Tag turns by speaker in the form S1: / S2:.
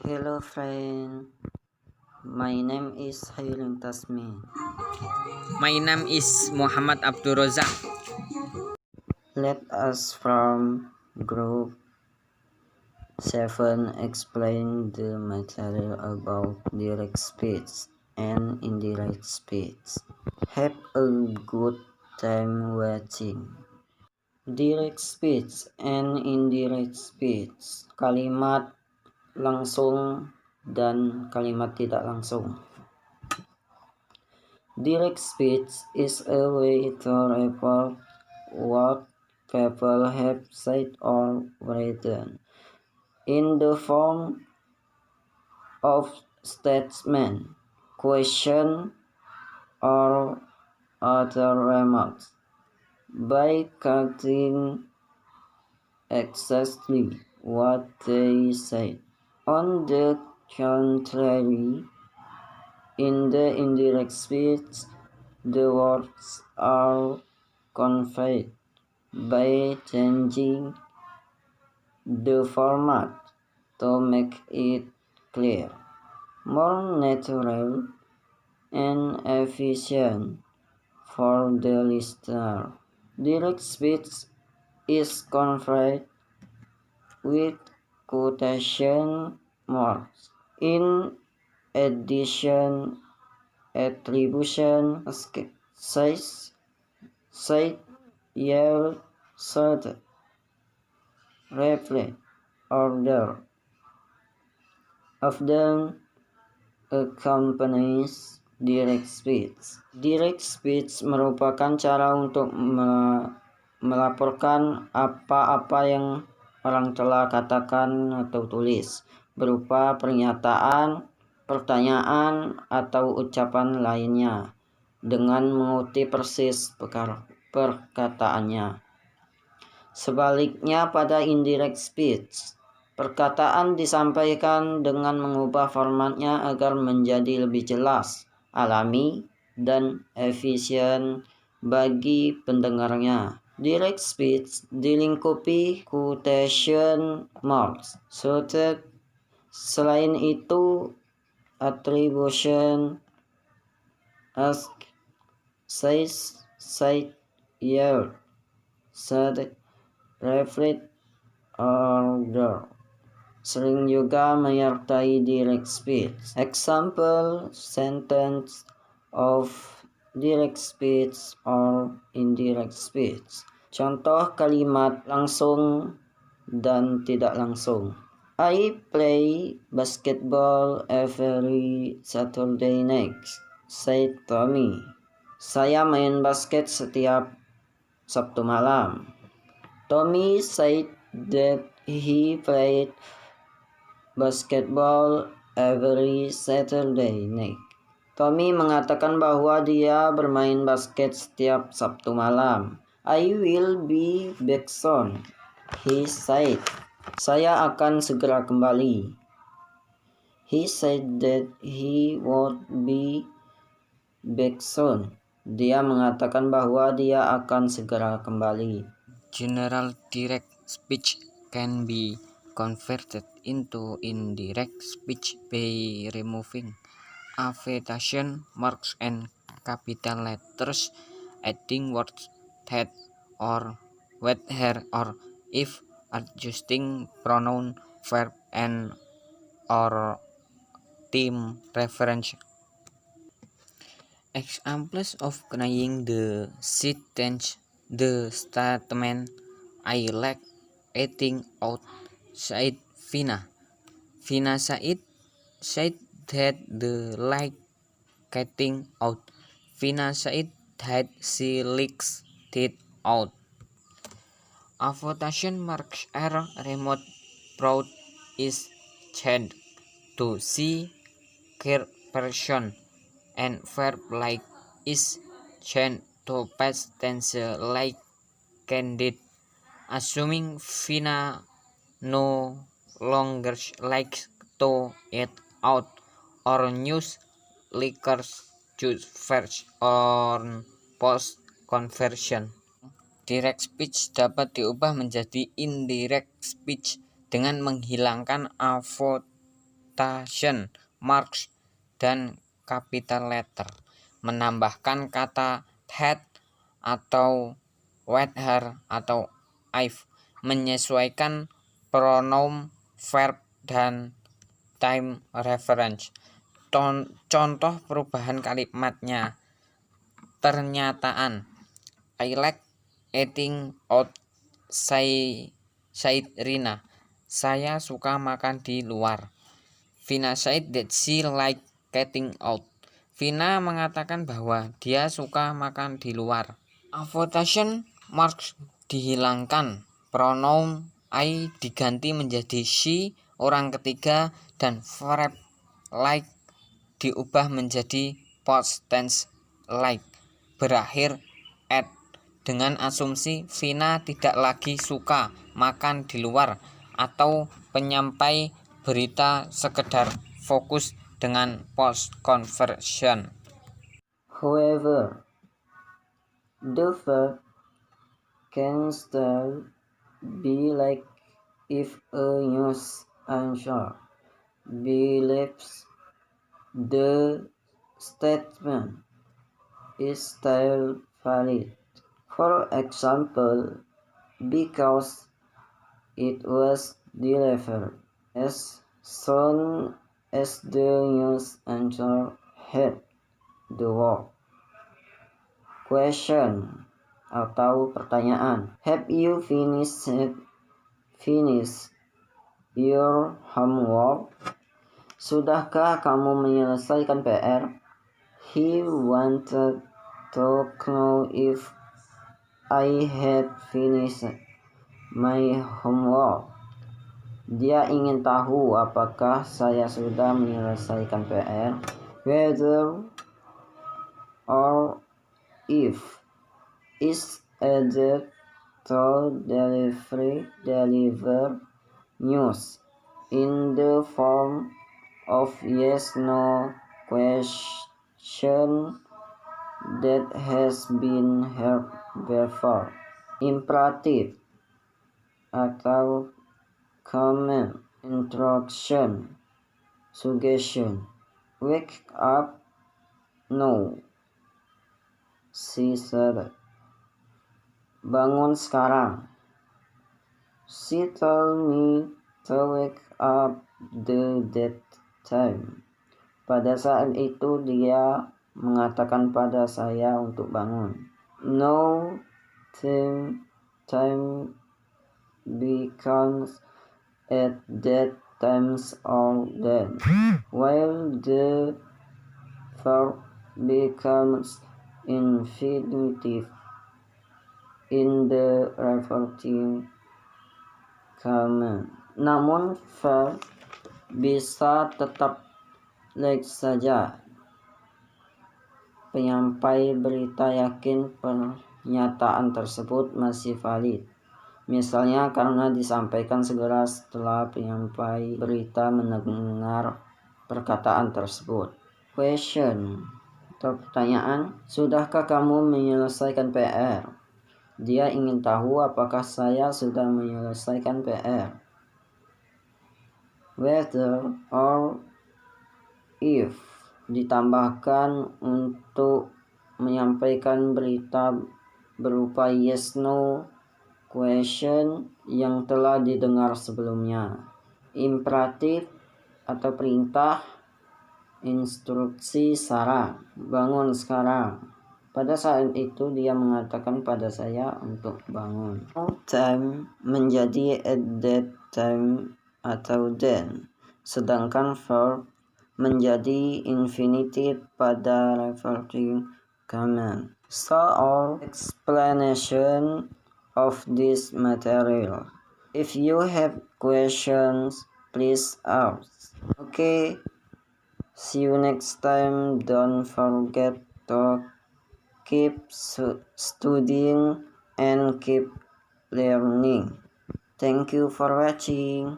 S1: Hello friend, my name is Hailun Tasmi.
S2: My name is Muhammad Abdul Razak.
S1: Let us from group 7 explain the material about direct speech and indirect speech. Have a good time watching. Direct speech and indirect speech, kalimat langsung dan kalimat tidak langsung. Direct speech is a way to report what people have said or written in the form of statement, question, or other remarks by cutting exactly what they said. On the contrary, in the indirect speech, the words are conveyed by changing the format to make it clear, more natural, and efficient for the listener. Direct speech is conveyed with quotation marks. In addition, attribution, size, cite, yell, certain, reflect, order often accompanies direct speech. Direct speech merupakan cara untuk melaporkan apa-apa yang orang telah katakan atau tulis, berupa pernyataan, pertanyaan, atau ucapan lainnya, dengan mengutip persis perkataannya. Sebaliknya pada indirect speech, perkataan disampaikan dengan mengubah formatnya agar menjadi lebih jelas, alami, dan efisien bagi pendengarnya. Direct speech dilingkupi quotation marks. Selain itu, attribution, ask, says, cite, yell, said, reflect, order sering juga menyertai direct speech. Example sentence of direct speech or indirect speech. Contoh kalimat langsung dan tidak langsung. I play basketball every Saturday night, said Tommy. Saya main basket setiap Sabtu malam. Tommy said that he played basketball every Saturday night. Tommy mengatakan bahwa dia bermain basket setiap Sabtu malam. I will be back soon, he said. Saya akan segera kembali. He said that he would be back soon. Dia mengatakan bahwa dia akan segera kembali.
S2: General direct speech can be converted into indirect speech by removing affectation marks and capital letters, adding words that or with her, or if adjusting pronoun, verb, and or team reference. Examples of crying the sentence, the statement, I like eating out, said Vina. Vina said that the like getting out. Vina said that she likes it out. Affectation marks are remote proud is changed to see care person, and verb like is changed to past tense like candid, assuming Vina no longer likes to eat out or use liquors juice first or post conversion. Direct speech dapat diubah menjadi indirect speech dengan menghilangkan quotation marks, dan capital letter. Menambahkan kata had atau whether atau if. Menyesuaikan pronoun, verb, dan time reference. Contoh perubahan kalimatnya. Pernyataan I like eating out, said Rina. Saya suka makan di luar. Vina said that she like eating out. Vina mengatakan bahwa dia suka makan di luar. Quotation marks dihilangkan. Pronoun I diganti menjadi she, orang ketiga, dan verb like diubah menjadi past tense like, berakhir at. Dengan asumsi Vina tidak lagi suka makan di luar atau penyampai berita sekedar fokus dengan post conversion.
S1: However, the verb can still be like if a news anchor believes the statement is still valid. For example, because it was delivered as soon as the news anchor had the word. Question atau pertanyaan. Have you finished your homework? Sudahkah kamu menyelesaikan PR? He wanted to know if I had finished my homework. Dia ingin tahu apakah saya sudah menyelesaikan PR. Whether or if is added to deliver news in the form of yes/no question that has been heard before. Imperative atau command, instruction, suggestion. Wake up, no, she said. Bangun sekarang. She told me to wake up that time. Pada saat itu dia mengatakan pada saya untuk bangun. No time becomes at that times or then, while the verb becomes infinitive in the referring command. Namun verb bisa tetap like saja. Penyampai berita yakin pernyataan tersebut masih valid. Misalnya karena disampaikan segera setelah penyampai berita mendengar perkataan tersebut. Question atau pertanyaan. Sudahkah kamu menyelesaikan PR? Dia ingin tahu apakah saya sudah menyelesaikan PR. Whether or if ditambahkan untuk menyampaikan berita berupa yes/no question yang telah didengar sebelumnya. Imperatif atau perintah, instruksi, saran. Bangun sekarang. Pada saat itu dia mengatakan pada saya untuk bangun. Time menjadi at that time atau then. Sedangkan verb menjadi infinitive pada referring command. So our explanation of this material. If you have questions, please ask. Okay, see you next time. Don't forget to keep studying and keep learning. Thank you for watching.